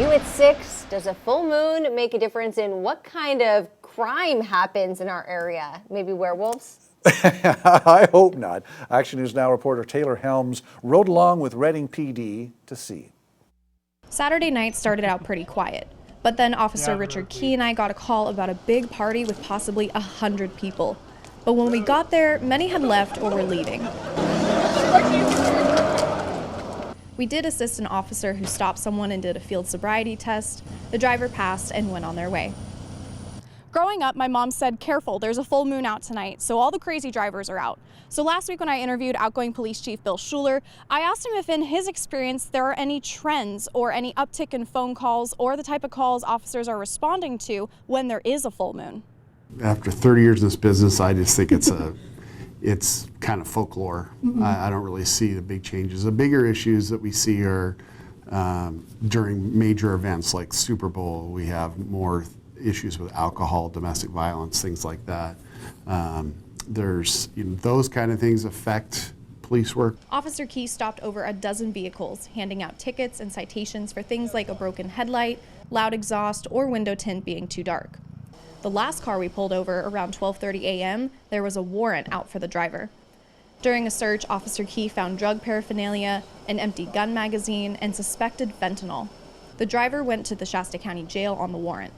New at 6, does a full moon make a difference in what kind of crime happens in our area? Maybe werewolves? I hope not. Action News Now reporter Taylor Helmes rode along with Reading PD to see. Saturday night started out pretty quiet, but then Officer Richard Key and I got a call about a big party with possibly 100 people. But when we got there, many had left or were leaving. We did assist an officer who stopped someone and did a field sobriety test. The driver passed and went on their way. Growing up, my mom said, "Careful, there's a full moon out tonight," so all the crazy drivers are out. So last week when I interviewed outgoing Police Chief Bill Schuler, I asked him if in his experience there are any trends or any uptick in phone calls or the type of calls officers are responding to when there is a full moon. After 30 years in this business, I just think it's kind of folklore. I don't really see the big changes. The bigger issues that we see are during major events like Super Bowl. We have more issues with alcohol, domestic violence, things like that. There's those kind of things affect police work. Officer Key stopped over a dozen vehicles, handing out tickets and citations for things like a broken headlight, loud exhaust, or window tint being too dark. The last car we pulled over around 12:30 a.m., there was a warrant out for the driver. During a search, Officer Key found drug paraphernalia, an empty gun magazine, and suspected fentanyl. The driver went to the Shasta County Jail on the warrant.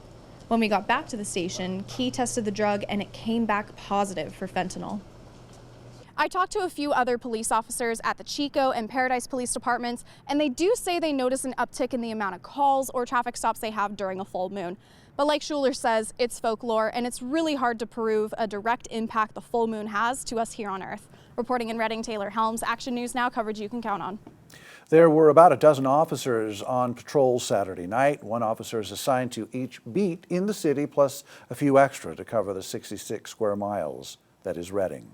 When we got back to the station, Key tested the drug and it came back positive for fentanyl. I talked to a few other police officers at the Chico and Paradise Police Departments, and they do say they notice an uptick in the amount of calls or traffic stops they have during a full moon. But like Schuler says, it's folklore, and it's really hard to prove a direct impact the full moon has to us here on Earth. Reporting in Reading, Taylor Helmes, Action News Now, coverage you can count on. There were about a dozen officers on patrol Saturday night. One officer is assigned to each beat in the city, plus a few extra to cover the 66 square miles that is Reading.